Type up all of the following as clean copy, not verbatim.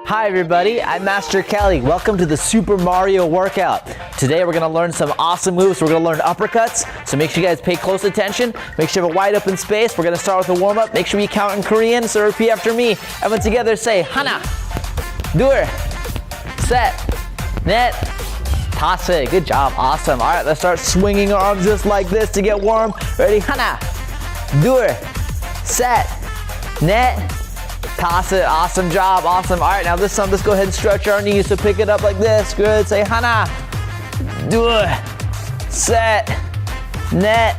Hi everybody, I'm Master Kelly. Welcome to the Super Mario workout. Today we're going to learn some awesome moves. We're going to learn uppercuts, so make sure you guys pay close attention. Make sure you have a wide open space. We're going to start with a warm-up. Make sure you count in Korean, so repeat after me. Everyone together say, 하나, 둘, 셋, 넷, 다섯. Good job, awesome. All right, let's start swinging our arms just like this to get warm. Ready? 하나, 둘, 셋, 넷, 다섯. Awesome job, awesome. All right, now this time, let's go ahead and stretch our knees. So pick it up like this. Good. Say 하나, 둘, 셋, 넷,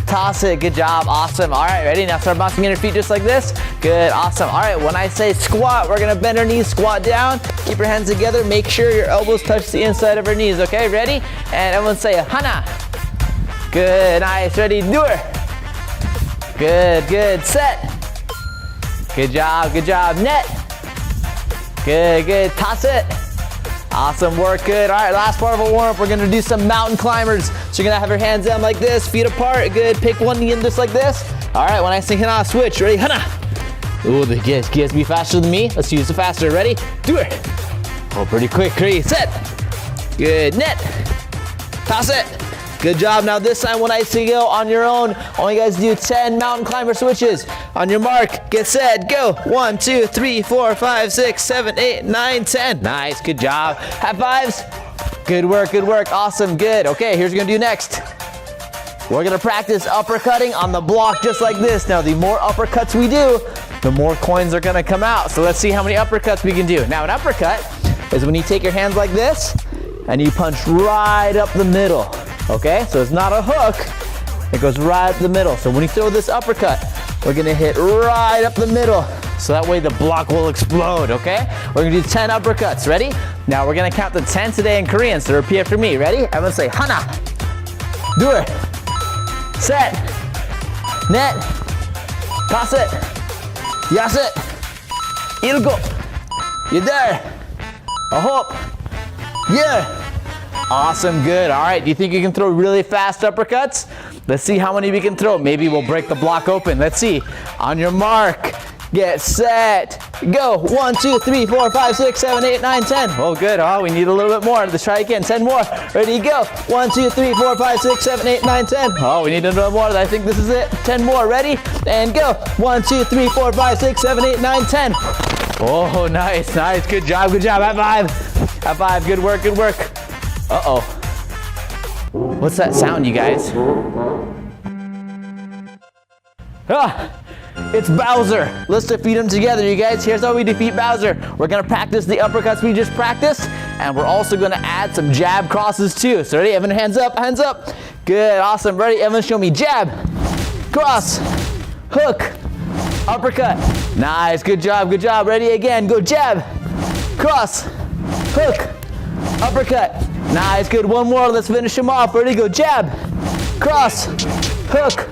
다섯. Good job, awesome. All right, ready? Now start bouncing in your feet just like this. Good, awesome. All right, when I say squat, we're gonna bend our knees, squat down. Keep your hands together. Make sure your elbows touch the inside of our knees. Okay, ready? And everyone say 하나. Good, nice. Ready? 둘. Good, good. Set. Good job, net. Good, good, 다섯. Awesome work, good. All right, last part of a warm-up, we're gonna do some mountain climbers. So you're gonna have your hands down like this, feet apart, good. Pick one knee in just like this. All right, when I say hana, switch, ready, hana. Ooh, the guys be faster than me. Let's use it faster, ready? Do it. Oh, pretty quick, ready, set. Good, net. 다섯. Good job. Now this time when I say go on your own, all you guys do 10 mountain climber switches. On your mark, get set, go. 1, 2, 3, 4, 5, 6, 7, 8, 9, 10. Nice, good job. High fives. Good work, awesome, good. Okay, here's what we're gonna do next. We're gonna practice uppercutting on the block just like this. Now the more uppercuts we do, the more coins are gonna come out. So let's see how many uppercuts we can do. Now an uppercut is when you take your hands like this and you punch right up the middle. Okay, so it's not a hook, it goes right up the middle. So when you throw this uppercut, we're gonna hit right up the middle. So that way the block will explode, okay? We're gonna do 10 uppercuts, ready? Now we're gonna count to 10 today in Korean, so repeat after me, ready? Everyone say, 하나, 둘, 셋, 넷, 다섯, 여섯, 일곱, 여덟, 아홉, 열. Awesome, good. All right, do you think you can throw really fast uppercuts? Let's see how many we can throw. Maybe we'll break the block open. Let's see. On your mark, get set, go. 1, 2, 3, 4, 5, 6, 7, 8, 9, 10. Oh, good. Oh, we need a little bit more. Let's try again. 10 more. Ready, go. 1, 2, 3, 4, 5, 6, 7, 8, 9, 10. Oh, we need a little more. I think this is it. 10 more. Ready? And go. 1, 2, 3, 4, 5, 6, 7, 8, 9, 10. Oh, nice, nice. Good job, good job. High five. High five. Good work, good work. Uh-oh. What's that sound, you guys? Ah, it's Bowser. Let's defeat him together, you guys. Here's how we defeat Bowser. We're gonna practice the uppercuts we just practiced, and we're also gonna add some jab crosses too. So ready, Evan, hands up, hands up. Good, awesome. Ready, Evan, show me jab, cross, hook, uppercut. Nice, good job, good job. Ready again, go jab, cross, hook, uppercut. Nice, good. One more. Let's finish him off. Ready, go jab, cross, hook,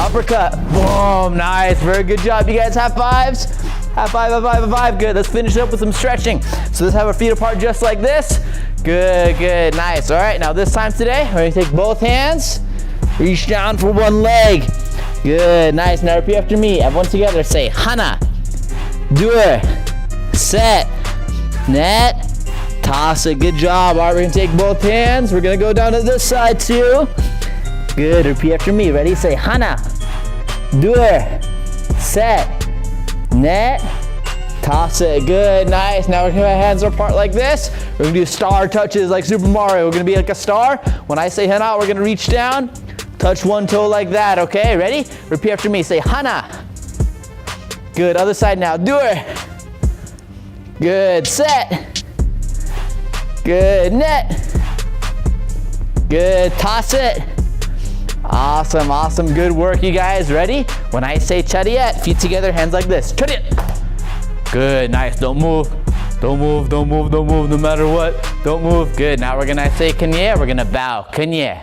uppercut. Boom. Nice. Very good job. You guys high fives? High five, high five, high five. Good. Let's finish up with some stretching. So let's have our feet apart just like this. Good, good. Nice. All right. Now this time today, we're going to take both hands, reach down for one leg. Good. Nice. Now repeat after me. Everyone together say 하나, 둘, 셋, 넷, 다섯. Good job. All right, we're gonna take both hands. We're gonna go down to this side too. Good. Repeat after me. Ready? Say 하나, 둘, 셋, 넷, 다섯. Good. Nice. Now we're gonna have hands apart like this. We're gonna do star touches like Super Mario. We're gonna be like a star. When I say 하나, we're gonna reach down, touch one toe like that. Okay. Ready? Repeat after me. Say 하나. Good. Other side now. 둘. Good. Set. Good, net. Good, 다섯. Awesome, awesome, good work, you guys. Ready? When I say 차렷, feet together, hands like this. 차렷. Good, nice. Don't move. Don't move, don't move, don't move, no matter what. Don't move. Good. Now we're gonna say kanye, we're gonna bow. Kanye.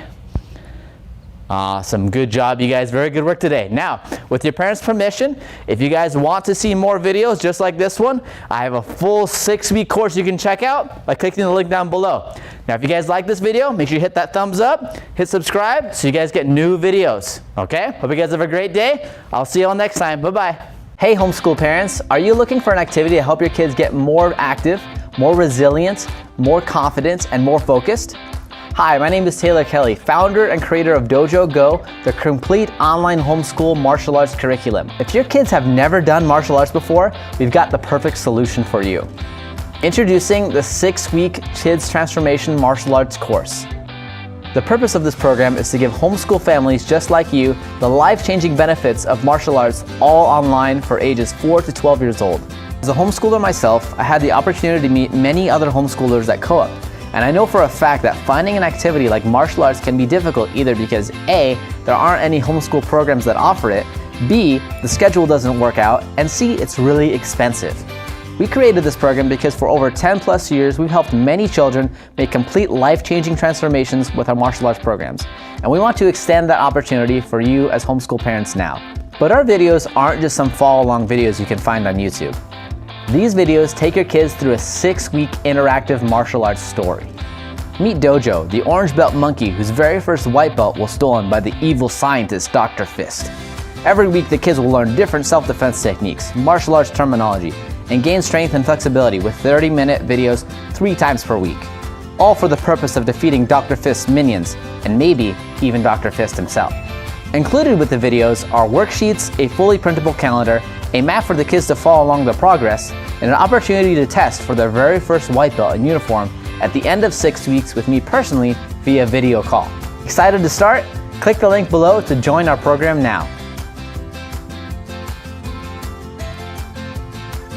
Awesome, good job, you guys. Very good work today. Now, with your parents' permission, if you guys want to see more videos just like this one, I have a full 6-week course you can check out by clicking the link down below. Now, if you guys like this video, make sure you hit that thumbs up, hit subscribe so you guys get new videos. Okay? Hope you guys have a great day. I'll see you all next time. Bye-bye. Hey homeschool parents, are you looking for an activity to help your kids get more active, more resilient, more confident, and more focused? Hi, my name is Taylor Kelly, founder and creator of Dojo Go, the complete online homeschool martial arts curriculum. If your kids have never done martial arts before, we've got the perfect solution for you. Introducing the 6-week Kids Transformation Martial Arts course. The purpose of this program is to give homeschool families just like you the life-changing benefits of martial arts all online for ages 4 to 12 years old. As a homeschooler myself, I had the opportunity to meet many other homeschoolers at Co-op, and I know for a fact that finding an activity like martial arts can be difficult either because A, there aren't any homeschool programs that offer it, B, the schedule doesn't work out, and C, it's really expensive. We created this program because for over 10 plus years, we've helped many children make complete life-changing transformations with our martial arts programs. And we want to extend that opportunity for you as homeschool parents now. But our videos aren't just some follow-along videos you can find on YouTube. These videos take your kids through a 6-week interactive martial arts story. Meet Dojo, the orange belt monkey whose very first white belt was stolen by the evil scientist Dr. Fist. Every week the kids will learn different self-defense techniques, martial arts terminology, and gain strength and flexibility with 30-minute videos 3 times per week. All for the purpose of defeating Dr. Fist's minions, and maybe even Dr. Fist himself. Included with the videos are worksheets, a fully printable calendar, a map for the kids to follow along their progress, and an opportunity to test for their very first white belt in uniform at the end of 6 weeks with me personally via video call. Excited to start? Click the link below to join our program now.